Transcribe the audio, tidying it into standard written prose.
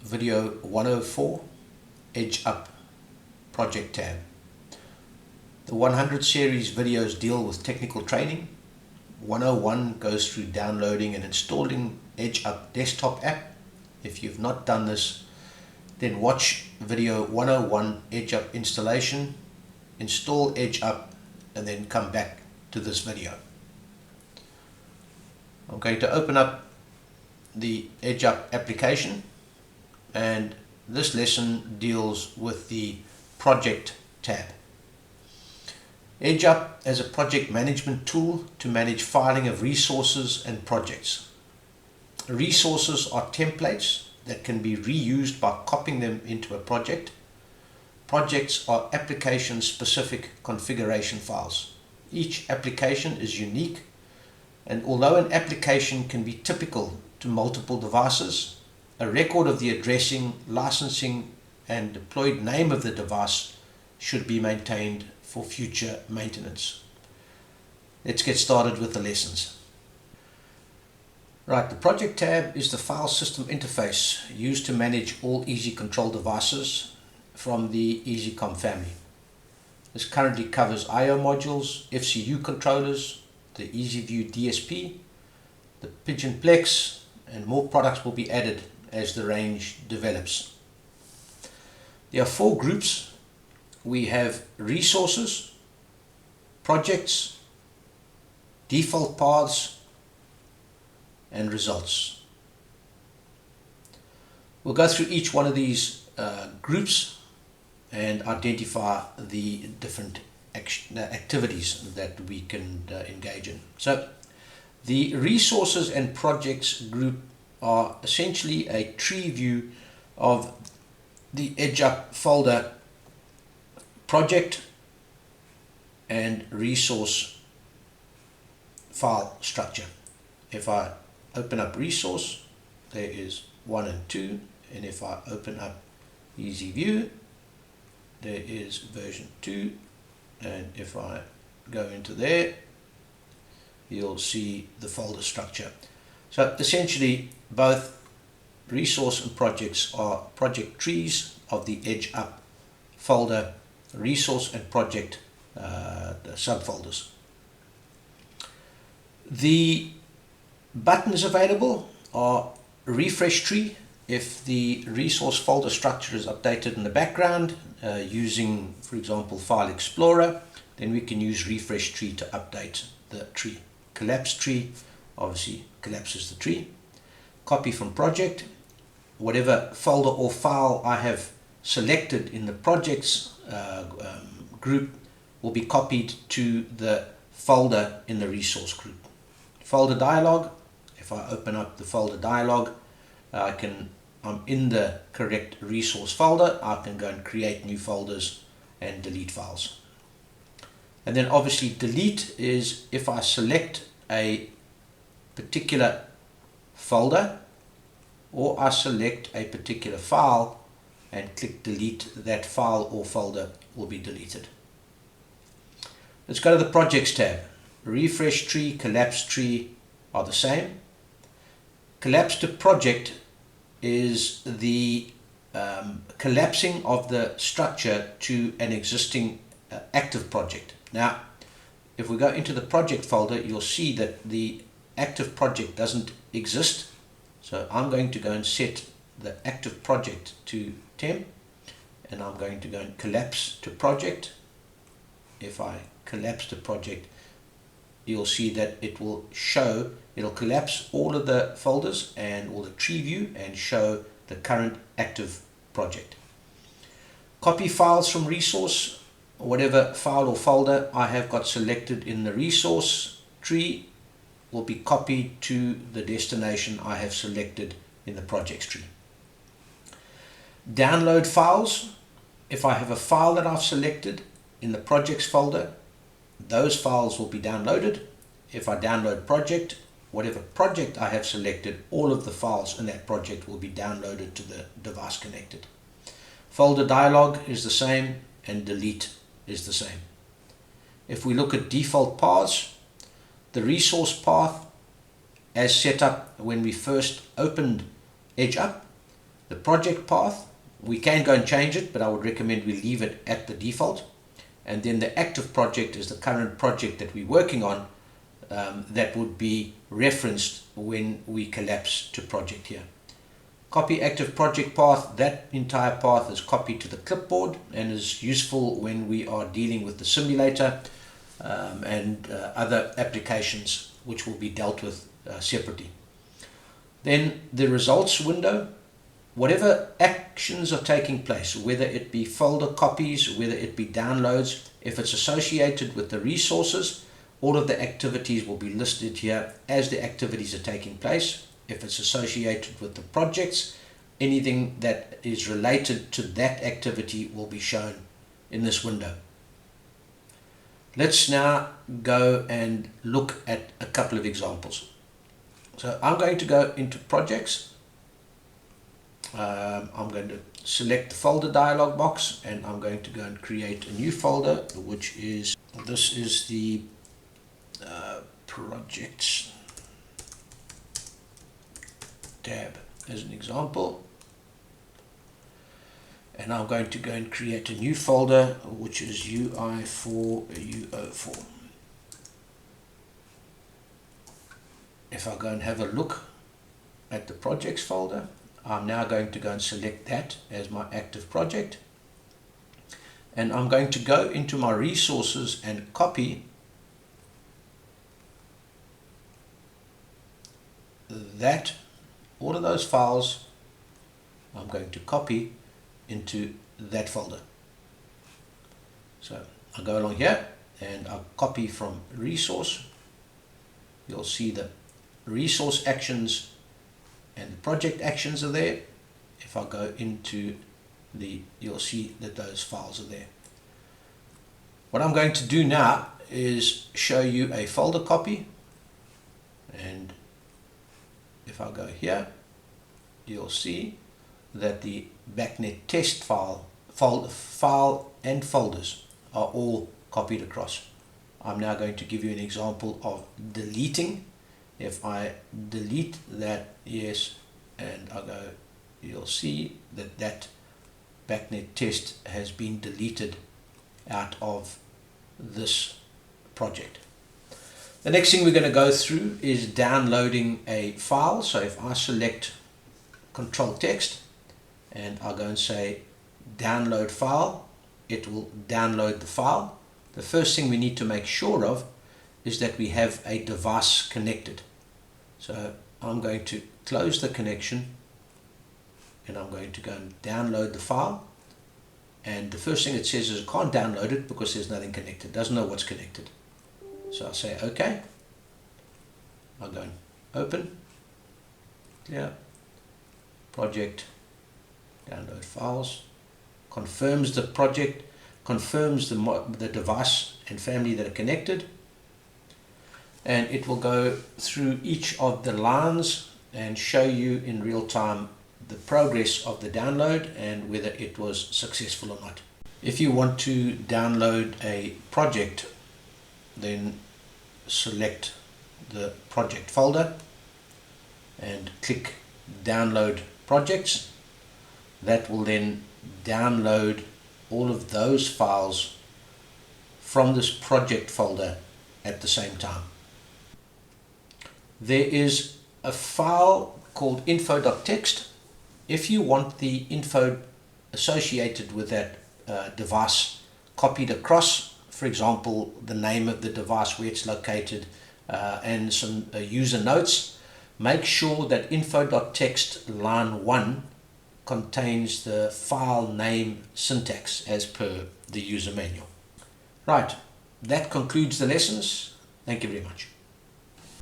video 104, EdgeUP Project Tab. The 100 series videos deal with technical training. 101 goes through downloading and installing EdgeUP desktop app. If you've not done this, then watch video 101 EdgeUP installation, install EdgeUP, and then come back to this video. I'm going to open up the EdgeUP application, and this lesson deals with the project tab. EdgeUP as a project management tool to manage filing of resources and projects. Resources are templates that can be reused by copying them into a project. Projects are application-specific configuration files. Each application is unique, and although an application can be typical to multiple devices, a record of the addressing, licensing, and deployed name of the device should be maintained for future maintenance. Let's get started with the lessons. Right, the project tab is the file system interface used to manage all eZiControl devices from the eZi-COM family. This currently covers I/O modules, FCU controllers, the EZView DSP, the Pigeon Plex, and more products will be added as the range develops. There are 4 groups. We have resources, projects, default paths, and results. We'll go through each one of these groups and identify the different activities that we can engage in. So the resources and projects group are essentially a tree view of the EdgeUP folder project and resource file structure. If I open up resource, there is 1 and 2, and if I open up EZView, there is version 2, and if I go into there, you'll see the folder structure. So essentially both resource and projects are project trees of the EdgeUP folder, resource and project subfolders. The buttons available are refresh tree if the resource folder structure is updated in the background using, for example, File Explorer, then we can use refresh tree to update the tree. Collapse tree obviously collapses the tree. Copy from project, whatever folder or file I have selected in the projects group will be copied to the folder in the resource group. Folder dialog, if I open up the folder dialog, I'm in the correct resource folder. I can go and create new folders and delete files. And then obviously delete is if I select a particular folder or I select a particular file and click delete, that file or folder will be deleted. Let's go to the projects tab. Refresh tree, collapse tree are the same. Collapse to project is the collapsing of the structure to an existing active project. Now, if we go into the project folder, you'll see that the active project doesn't exist. So I'm going to go and set the active project to temp, and I'm going to go and collapse to project. If I collapse to project, you'll see that it will show, it'll collapse all of the folders and all the tree view and show the current active project. Copy files from resource, whatever file or folder I have got selected in the resource tree will be copied to the destination I have selected in the projects tree. Download files, if I have a file that I've selected in the projects folder, those files will be downloaded. If I download project, whatever project I have selected, all of the files in that project will be downloaded to the device connected. Folder dialog is the same and delete is the same. If we look at default paths, the resource path as set up when we first opened EdgeUP The project path, we can go and change it, but I would recommend we leave it at the default. And then the active project is the current project that we're working on, that would be referenced when we collapse to project here. Copy active project path, that entire path is copied to the clipboard and is useful when we are dealing with the simulator and other applications which will be dealt with separately. Then the results window, whatever actions are taking place, whether it be folder copies, whether it be downloads, if it's associated with the resources, all of the activities will be listed here as the activities are taking place. If it's associated with the projects, anything that is related to that activity will be shown in this window. Let's now go and look at a couple of examples. So I'm going to go into projects. I'm going to select the folder dialog box and I'm going to go and create a new folder, which is, this is the projects tab as an example. And I'm going to go and create a new folder, which is UI4UO4. If I go and have a look at the projects folder, I'm now going to go and select that as my active project. And I'm going to go into my resources and copy that, all of those files, I'm going to copy into that folder. So I'll go along here and I'll copy from resource. You'll see the resource actions and the project actions are there. If I go into you'll see that those files are there. What I'm going to do now is show you a folder copy, and if I go here, you'll see that the BACnet test file and folders are all copied across. I'm now going to give you an example of deleting. If I delete that, yes, and I go, you'll see that that BACnet test has been deleted out of this project. The next thing we're going to go through is downloading a file. So if I select control text and I'll go and say download file, it will download the file. The first thing we need to make sure of is that we have a device connected. So I'm going to close the connection and I'm going to go and download the file. And the first thing it says is I can't download it because there's nothing connected. It doesn't know what's connected. So I'll say OK. I'll go and open, clear, project, download files, confirms the project, confirms the device and family that are connected, and it will go through each of the lines and show you in real time the progress of the download and whether it was successful or not. If you want to download a project, then select the project folder and click download projects. That will then download all of those files from this project folder at the same time. There is a file called info.txt. If you want the info associated with that device copied across, for example, the name of the device, where it's located, and some user notes, make sure that info.txt line 1 contains the file name syntax as per the user manual. Right, that concludes the lessons. Thank you very much.